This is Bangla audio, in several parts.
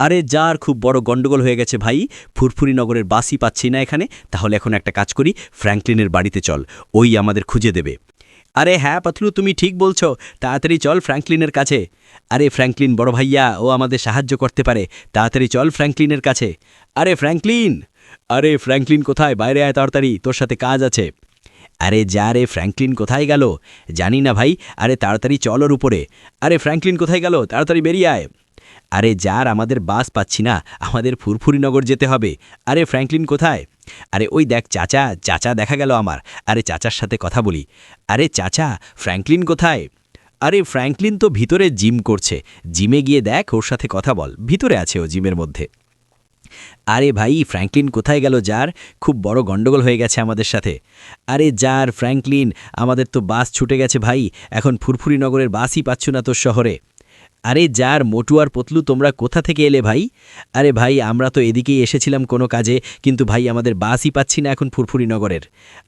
আরে যার খুব বড় গন্ডগোল হয়ে গেছে ভাই, ফুরফুরি নগরের বাসই পাচ্ছি না এখানে। তাহলে এখন একটা কাজ করি, ফ্র্যাঙ্কলিনের বাড়িতে চল, ওই আমাদের খুঁজে দেবে। আরে হ্যাঁ পাতলু, তুমি ঠিক বলছো, তাড়াতাড়ি চল ফ্র্যাঙ্কলিনের কাছে। আরে ফ্র্যাঙ্কলিন বড় ভাইয়া, ও আমাদের সাহায্য করতে পারে, তাড়াতাড়ি চল ফ্র্যাঙ্কলিনের কাছে। আরে ফ্র্যাঙ্কলিন কোথায়? বাইরে আয় তাড়াতাড়ি, তোর সাথে কাজ আছে। আরে যা রে, ফ্র্যাঙ্কলিন কোথায় গেল? জানি না ভাই, আরে তাড়াতাড়ি চল ওর উপরে। আরে ফ্র্যাঙ্কলিন কোথায় গেল? তাড়াতাড়ি বেরিয়ে আয়। আরে যার আমাদের বাস পাচ্ছি না, আমাদের ফুরফুরিনগর যেতে হবে। আরে ফ্র্যাঙ্কলিন কোথায়? আরে ওই দেখ চাচা, চাচা দেখা গেল আমার। আরে চাচার সাথে কথা বলি। আরে চাচা, ফ্র্যাঙ্কলিন কোথায়? আরে ফ্র্যাঙ্কলিন তো ভিতরে জিম করছে, জিমে গিয়ে দেখ, ওর সাথে কথা বল, ভিতরে আছে ও জিমের মধ্যে। আরে ভাই, ফ্র্যাঙ্কলিন কোথায় গেল? যার খুব বড় গন্ডগোল হয়ে গেছে আমাদের সাথে। আরে যার ফ্র্যাঙ্কলিন, আমাদের তো বাস ছুটে গেছে ভাই, এখন ফুরফুরিনগরের বাসই পাচ্ছ না তোর শহরে। আরে যার মোটু আর পতলু, তোমরা কোথা থেকে এলে ভাই? আরে ভাই, আমরা তো এদিকেই এসেছিলাম কোনো কাজে, কিন্তু ভাই আমাদের বাসই পাচ্ছি না এখন ফুরফুরিনগরের।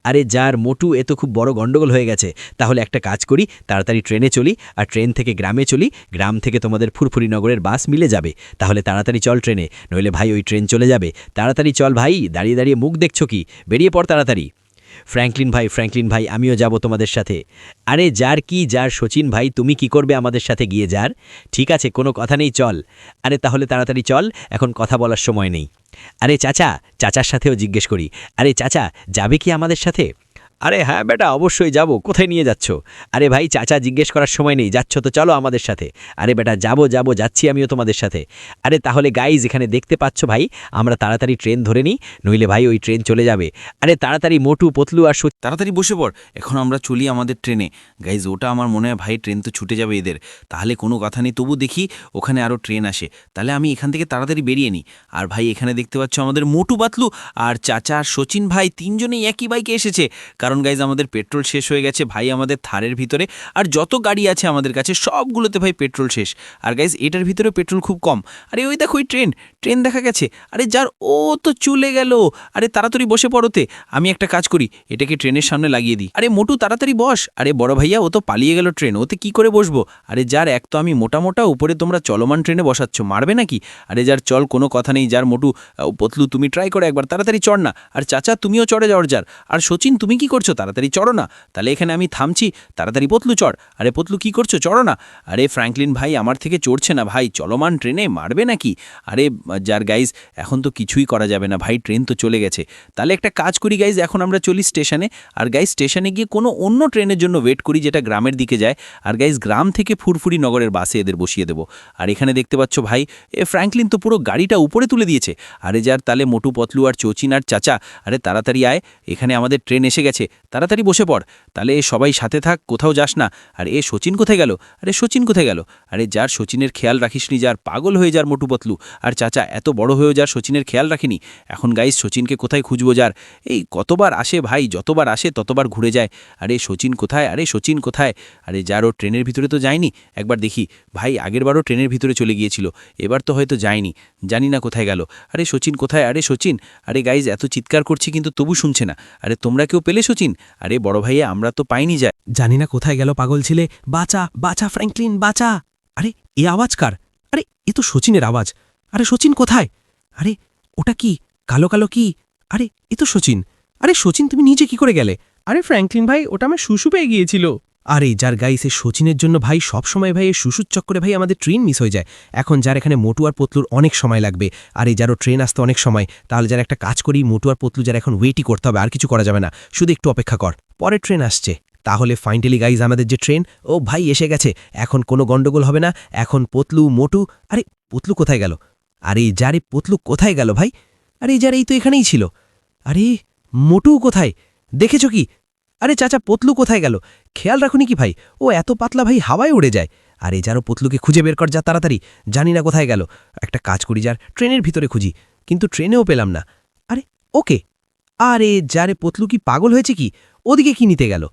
আরে যার মোটু, এ তো খুব বড় গন্ডগোল হয়ে গেছে। তাহলে একটা কাজ করি, তাড়াতাড়ি ট্রেনে চলি, আর ট্রেন থেকে গ্রামে চলি, গ্রাম থেকে তোমাদের ফুরফুরিনগরের বাস মিলে যাবে। তাহলে তাড়াতাড়ি চল ট্রেনে, নইলে ভাই ওই ট্রেন চলে যাবে। তাড়াতাড়ি চল ভাই, দাঁড়িয়ে দাঁড়িয়ে মুখ দেখছো কি? বেরিয়ে পড় তাড়াতাড়ি। ফ্র্যাঙ্কলিন ভাই, আমিও যাব তোমাদের সাথে। আরে যার কি, যার শচীন ভাই, তুমি কি করবে আমাদের সাথে গিয়ে? যার ঠিক আছে, কোনো কথা নেই, চল। আরে তাহলে তাড়াতাড়ি চল, এখন কথা বলার সময় নেই। আরে চাচা, চাচার সাথেও জিজ্ঞেস করি। আরে চাচা, যাবে কি আমাদের সাথে? আরে হ্যাঁ বেটা, অবশ্যই যাব। কোথায় নিয়ে যাচ্ছ? আরে ভাই চাচা, জিজ্ঞেস করার সময় নেই, যাচ্ছ তো চলো আমাদের সাথে। আরে বেটা, যাব, যাচ্ছি আমিও তোমাদের সাথে। আরে তাহলে গাইজ, এখানে দেখতে পাচ্ছ ভাই, আমরা তাড়াতাড়ি ট্রেন ধরে নিই, নইলে ভাই ওই ট্রেন চলে যাবে। আরে তাড়াতাড়ি মোটু, পতলু আর তাড়াতাড়ি বসে পড়, এখন আমরা চলি আমাদের ট্রেনে। গাইজ, ওটা আমার মনে হয় ভাই ট্রেন তো ছুটে যাবে এদের। তাহলে কোনো কথা নেই, তবু দেখি ওখানে আরও ট্রেন আসে, তাহলে আমি এখান থেকে তাড়াতাড়ি বেরিয়ে নিই। আর ভাই এখানে দেখতে পাচ্ছ আমাদের মোটু, পাতলু আর চাচা আর শচীন ভাই, তিনজনেই একই বাইকে এসেছে। কারণ গাইজ আমাদের পেট্রোল শেষ হয়ে গেছে ভাই আমাদের থারের ভিতরে, আর যত গাড়ি আছে আমাদের কাছে সবগুলোতে ভাই পেট্রোল শেষ। আর গাইজ এটার ভিতরে পেট্রোল খুব কম। আরে ওই দেখো, ওই ট্রেন দেখা গেছে। আরে যার, ও তো চলে গেল। আরে তাড়াতাড়ি বসে পড়োতে, আমি একটা কাজ করি, এটাকে ট্রেনের সামনে লাগিয়ে দিই। আরে মোটু তাড়াতাড়ি বস। আরে বড় ভাইয়া, ও তো পালিয়ে গেল ট্রেন, ওতে কি করে বসবো? আরে যার, এক তো আমি মোটা মোটা, উপরে তোমরা চলমান ট্রেনে বসাচ্ছ, মারবে নাকি? আরে যার চল, কোনো কথা নেই। যার মোটু, পতলু তুমি ট্রাই করো একবার, তাড়াতাড়ি চড় না। আর চাচা তুমিও চড়ে যাও যার। আর শচীন তুমি কি করছো? তাড়াতাড়ি চড়ো না। তাহলে এখানে আমি থামছি, তাড়াতাড়ি পতলু চড়। আরে পতলু কি করছো? চড়ো না। আরে ফ্র্যাঙ্কলিন ভাই আমার থেকে চড়ছে না ভাই, চলমান ট্রেনে মারবে নাকি? আরে যার গাইজ, এখন তো কিছুই করা যাবে না ভাই, ট্রেন তো চলে গেছে। তাহলে একটা কাজ করি গাইজ, এখন আমরা চলি স্টেশনে। আর গাইজ স্টেশনে গিয়ে কোনো অন্য ট্রেনের জন্য ওয়েট করি, যেটা গ্রামের দিকে যায়। আর গাইজ গ্রাম থেকে ফুরফুরিনগরের বাসে এদের বসিয়ে দেবো। আর এখানে দেখতে পাচ্ছ ভাই, ফ্র্যাঙ্কলিন তো পুরো গাড়িটা উপরে তুলে দিয়েছে। আরে যার, তাহলে মোটু, পতলু আর চচিন আর চাচা, আরে তাড়াতাড়ি আয়, এখানে আমাদের ট্রেন এসে গেছে, তাড়াতাড়ি বসে পড়। তাহলে সবাই সাথে থাক, কোথাও যাস না। আর শচীন কোথায় গেল? আরে শচীন কোথায় গেল? আরে যার, শচীনের খেয়াল রাখিসনি, যার পাগল হয়ে যার মোটু, পতলু আর চাচা, এত বড় হয়েও যার শচীনের খেয়াল রাখিনি। এখন গাইজ শচীনকে কোথায় খুঁজবো? যার এই কতবার আসে ভাই, যতবার আসে ততবার ঘুরে যায়। আরে শচীন কোথায়? আরে শচীন কোথায়? আরে যার, ও ট্রেনের ভিতরে তো যায়নি, একবার দেখি। ভাই আগেরবারও ট্রেনের ভিতরে চলে গিয়েছিল, এবার তো হয়তো যায়নি, জানি না কোথায় গেল। আরে শচীন কোথায়? আরে শচীন, আরে গাইজ এত চিৎকার করছি কিন্তু তবু শুনছে না। আরে তোমরা কেউ পেলে শচীন? আরে বড় ভাইয়া, আমরা তো পাইনি। যায়, জানি না কোথায় গেল পাগল ছেলে। বাঁচা, বাঁচা ফ্র্যাঙ্কলিন, বাঁচা। আরে এ আওয়াজ কার? আরে এ তো শচীনের আওয়াজ। আরে শচীন কোথায়? আরে ওটা কি কালো কালো কি? আরে এ তো শচীন। আরে শচীন, তুমি নিচে কি করে গেলে? আরে ফ্র্যাঙ্কলিন ভাই, ওটা আমার শুশু পেয়ে গিয়েছিল। আরে যার গাইস, এ শচীনের জন্য ভাই সবসময় ভাই এই শুশুর চক্করে ভাই আমাদের ট্রেন মিস হয়ে যায়। এখন যার এখানে মোটু আর পতলুর অনেক সময় লাগবে, আর এই যারও ট্রেন আসতে অনেক সময়। তাহলে যার একটা কাজ করি, মোটু আর পতলু যার এখন ওয়েটই করতে হবে, আর কিছু করা যাবে না, শুধু একটু অপেক্ষা কর, পরে ট্রেন আসছে। তাহলে ফাইনালি গাইজ আমাদের যে ট্রেন, ও ভাই এসে গেছে, এখন কোনো গন্ডগোল হবে না। এখন পতলু, মোটু, আরে পতলু কোথায় গেল? আরে যারে, পতলু কোথায় গেল ভাই? আরে যার, এই তো এখানেই ছিল। আরে মোটু কোথায়? দেখেছো কি? আরে চাচা, পতলু কোথায় গেল? খেয়াল রাখুনি কি ভাই? ও এত পাতলা ভাই, হাওয়ায় উড়ে যায়। আরে যারও, পতলুকে খুঁজে বের কর যা তাড়াতাড়ি, জানি না কোথায় গেল। একটা কাজ করি, যার ট্রেনের ভিতরে খুঁজি, কিন্তু ট্রেনেও পেলাম না। আরে ওকে, আরে যারে, পতলু কি পাগল হয়েছে কি? ওদিকে কি নিতে গেল?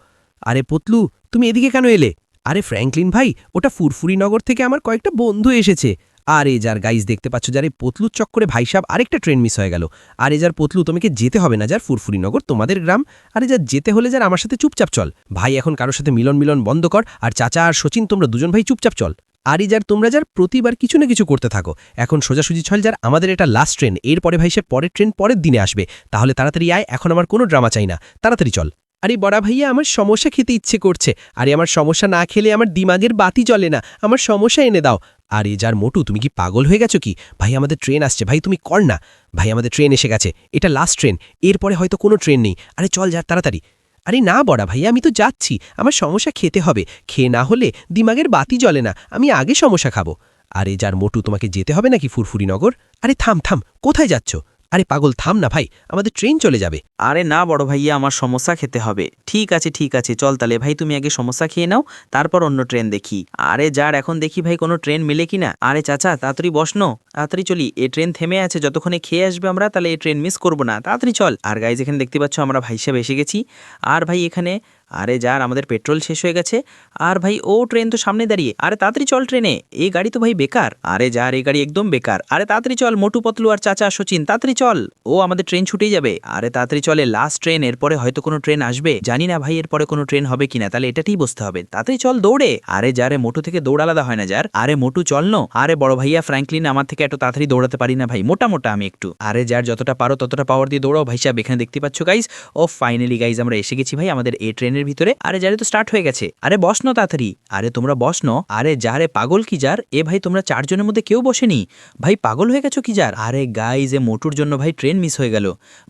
আরে পতলু, তুমি এদিকে কেন এলে? আরে ফ্র্যাঙ্কলিন ভাই, ওটা ফুরফুরিনগর থেকে আমার কয়েকটা বন্ধু এসেছে। আরে যার গাইজ, দেখতে পাচ্ছ যার, এই পতলুর চক্করে ভাই সাহেব আরেকটা ট্রেন মিস হয়ে গেল। আরে যার পতলু, তোমাকে যেতে হবে না, যার ফুরফুরিনগর তোমাদের গ্রাম। আরে যার যেতে হলে যার আমার সাথে চুপচাপ চল ভাই, এখন কারোর সাথে মিলন বন্ধ কর। আর চাচা আর শচীন, তোমরা দুজন ভাই চুপচাপ চল। আরই যার তোমরা যার প্রতিবার কিছু না কিছু করতে থাকো। এখন সোজাসুজি ছল যার আমাদের এটা লাস্ট ট্রেন, এরপরে ভাই সে পরের ট্রেন পরের দিনে আসবে। তাহলে তাড়াতাড়ি আয়, এখন আমার কোনো ড্রামা চাই না, তাড়াতাড়ি চল। আরে বড়া ভাইয়া, আমার সমস্যা খেতে ইচ্ছে করছে। আরে আমার সমস্যা না খেলে আমার দিমাগের বাতি জ্বলে না, আমার সমস্যা এনে দাও। আরে যার মোটু, তুমি কি পাগল হয়ে গেছো কি? ভাই আমাদের ট্রেন আসছে, ভাই তুমি কর না। ভাই আমাদের ট্রেন এসে গেছে, এটা লাস্ট ট্রেন, এরপরে হয়তো কোনো ট্রেন নেই। আরে চল যার তাড়াতাড়ি। আরে না বড়া ভাইয়া, আমি তো যাচ্ছি, আমার সমস্যা খেতে হবে, খেয়ে না হলে দিমাগের বাতি জ্বলে না, আমি আগে সমস্যা খাবো। আরে যার মোটু, তোমাকে যেতে হবে নাকি ফুরফুরিনগর? আরে থাম থাম, কোথায় যাচ্ছ? আরে পাগল থাম না ভাই, আমাদের ট্রেন চলে যাবে। আরে না বড় ভাইয়া, আমার সমস্যা খেতে হবে। ঠিক আছে চল তাহলে ভাই, তুমি আগে সমস্যা খেয়ে নাও, তারপর অন্য ট্রেন দেখি। আরে যার এখন দেখি ভাই কোনো ট্রেন মেলে কিনা। আরে চাচা তাড়াতাড়ি বসনো, তাড়াতাড়ি চলি, এ ট্রেন থেমে আছে, যতক্ষণে খেয়ে আসবে আমরা, তাহলে এই ট্রেন মিস করবো না, তাড়াতাড়ি চল। আর গাইজ এখানে দেখতে পাচ্ছ আমরা ভাই সাহেব এসে গেছি। আর ভাই এখানে আরে যার আমাদের পেট্রোল শেষ হয়ে গেছে। আর ভাই ও ট্রেন তো সামনে দাঁড়িয়ে, আরে তাড়াতাড়ি চল ট্রেনে, এই গাড়ি তো ভাই বেকার। আরে যার এই গাড়ি একদম বেকার, আরে তাড়াতাড়ি চল মোটু পতলু আর চাচা সচিন, তাড়াতাড়ি চল, ও আমাদের ট্রেন ছুটেই যাবে। আরে তাড়াতাড়ি চলে, লাস্ট ট্রেন, এরপরে হয়তো কোনো ট্রেন আসবে, জানি না ভাই এরপরে কোনো ট্রেন হবে কিনা, তাহলে এটাতেই বসতে হবে, তাড়াতাড়ি চল দৌড়ে। আরে যারে মোটু থেকে দৌড় আলাদা হয় না যার, আরে মোটু চল নো। আরে বড় ভাইয়া ফ্র্যাঙ্কলিন, আমার থেকে এত তাড়াতাড়ি দৌড়াতে পারি না ভাই, মোটা মোটা আমি একটু। আরে যার যতটা পারো ততটা পাওয়ার দিয়ে দৌড়াও ভাই সাহেব। এখানে দেখতে পাচ্ছ গাইজ, ও ফাইনালি গাইজ আমরা এসে গেছি ভাই আমাদের এই ট্রেনের ভিতরে। আরে যারে তো স্টার্ট হয়ে গেছে, আরে বস নো তাড়াতাড়ি, আরে তোমরা বস নো। আরে যারে পাগল কি যার, এ ভাই তোমরা চারজনের মধ্যে কেউ বসেনি ভাই, পাগল হয়ে গেছো কি যার? আরে গাইজ এ মোটুর জন্য ভাই ট্রেন মিস হয়ে গেল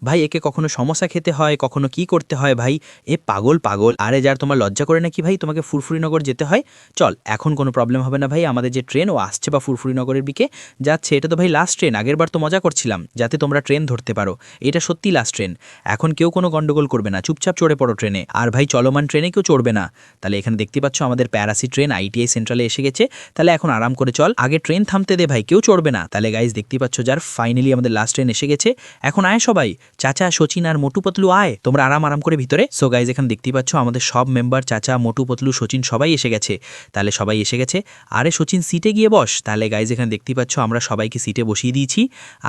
ভাই, একে কখনো সমস্যা খেতে হয়, কখনো কি করতে হয় ভাই, এ পাগল পাগল। আরে যার তোমার লজ্জা করে নাকি ভাই তোমাকে ফুরফুরিনগর যেতে হয়? চল এখন কোনো প্রবলেম হবে না ভাই, আমাদের যে ট্রেন ও আসছে বা ফুরফুরিনগরের দিকে যাচ্ছে, এটা তো ভাই লাস্ট ট্রেন, আগের বার তো মজা করছিলাম যাতে তোমরা ট্রেন ধরতে পারো, এটা সত্যি লাস্ট ট্রেন, এখন কেউ কোনো গন্ডগোল করবে না, চুপচাপ চড়ে পড়ো ট্রেনে। আর ভাই চলমান ট্রেনে কেউ চড়বে না। তাহলে এখানে দেখতে পাচ্ছ আমাদের প্যারাসি ট্রেন আইটিআই সেন্ট্রালে এসে গেছে, তাহলে এখন আরাম করে চল, আগে ট্রেন থামতে দে ভাই, কেউ চড়বে না। তাহলে গাইজ দেখতে পাচ্ছ যার ফাইনালি আমাদের লাস্ট ট্রেন এসে গেছে, এখন আয় সবাই, চাচা সচিন আর মোটু পতলু আয়, তোমরা আরাম করে ভিতরে। সো গাইজ এখানে দেখতে পাচ্ছ আমাদের সব মেম্বার চাচা মোটু পতলু সচিন সবাই এসে গেছে, তাহলে সবাই এসে গেছে। আরে সচিন সিটে গিয়ে বস। তাহলে গাইজ এখানে দেখতে পাচ্ছ আমরা সবাইকে সিটে বসিয়ে দিয়েছি।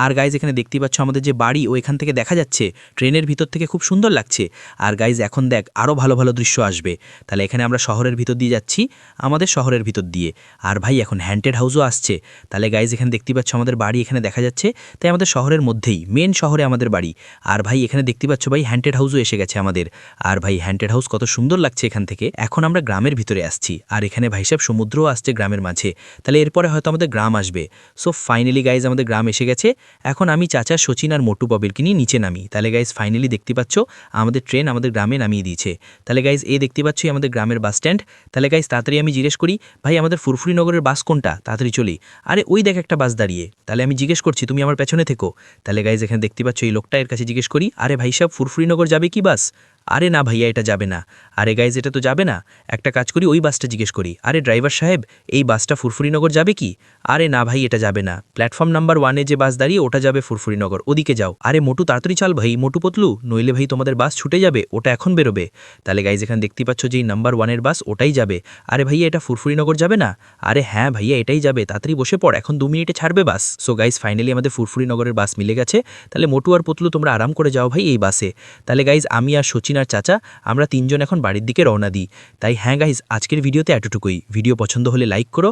আর গাইজ এখানে দেখতে পাচ্ছ আমাদের যে বাড়ি ও এখান থেকে দেখা যাচ্ছে, ট্রেনের ভিতর থেকে খুব সুন্দর লাগছে। আর গাইজ এখন দেখ আরও ভালো ভালো দৃশ্য আসবে। তাহলে এখানে আমরা শহরের ভিতর দিয়ে যাচ্ছি, আমাদের শহরের ভিতর দিয়ে। আর ভাই এখন হ্যান্টেড হাউসও আসছে। তাহলে গাইজ এখানে দেখতে পাচ্ছ আমাদের বাড়ি এখানে দেখা যাচ্ছে, তাই আমাদের শহরের মধ্যেই মেন শহরে আমাদের বাড়ি। আর ভাই এখানে দেখতে পাচ্ছ ভাই হ্যান্টেড হাউসও এসে গেছে আমাদের। আর ভাই হ্যান্টেড হাউস কত সুন্দর লাগছে এখান থেকে। এখন আমরা গ্রামের ভিতরে আসছি, আর এখানে ভাই সাহেব সমুদ্রও আসছে গ্রামের মাঝে, তাহলে এরপরে হয়তো আমাদের গ্রাম আসবে। সো ফাইনালি গাইজ আমাদের গ্রাম এসে গেছে। এখন আমি চাচা সচিন আর মোটু ববিলকে নিয়ে নিচে নামি। তাহলে গাইজ ফাইনালি দেখতে পাচ্ছ আমাদের ট্রেন আমাদের গ্রামে নামিয়ে দিয়েছে। তাহলে গাইজ এই দেখতে পাচ্ছ আমাদের গ্রামের বাস স্ট্যান্ড। তাহলে গাইজ তাড়াতাড়ি আমি জিজ্ঞেস করি ভাই আমাদের ফুরফুরিনগরের বাস কোনটা, তাড়াতাড়ি চলি। আরে ওই দেখ একটা বাস দাঁড়িয়ে, তাহলে আমি জিজ্ঞেস করছি তুমি আমার পেছনে থেকো। তাহলে গাইজ এখানে দেখতে পাচ্ছ এই লোকটা, এর কাছে জিজ্ঞেস করি আরে ভাই সাহেব ফুরফুরিনগর যাবে কি বাস? আরে না ভাইয়া এটা যাবে না। আরে গাইজ এটা তো যাবে না, একটা কাজ করি ওই বাসটা জিজ্ঞেস করি। আরে ড্রাইভার সাহেব এই বাসটা ফুরফুরিনগর যাবে কি? আরে না ভাই এটা যাবে না, প্ল্যাটফর্ম নাম্বার 1-এ যে বাস দাঁড়িয়ে ওটা যাবে ফুরফুরিনগর, ওদিকে যাও। আরে মোটু তাড়াতাড়ি চাল ভাই মোটু পতলু, নইলে ভাই তোমাদের বাস ছুটে যাবে, ওটা এখন বেরোবে। তাহলে গাইজ এখানে দেখতে পাচ্ছ যে নাম্বার 1-এর বাস ওটাই যাবে। আরে ভাইয়া এটা ফুরফুরিনগর যাবে না? আরে হ্যাঁ ভাইয়া এটাই যাবে, তাড়াতাড়ি বসে পড়, এখন 2 মিনিটে ছাড়বে বাস। সো গাইজ ফাইনালি আমাদের ফুরফুরিনগরের বাস মিলে গেছে। তাহলে মোটু আর পতলু তোমরা আরাম করে যাও ভাই এই বাসে। তাহলে গাইজ আমি আর সচিন আর চাচা আমরা 3জন এখন বাড়ির দিকে রওনা দিই। তাই হ্যাঁ গাইজ আজকের ভিডিওতে এতটুকুই। ভিডিও পছন্দ হলে লাইক করো,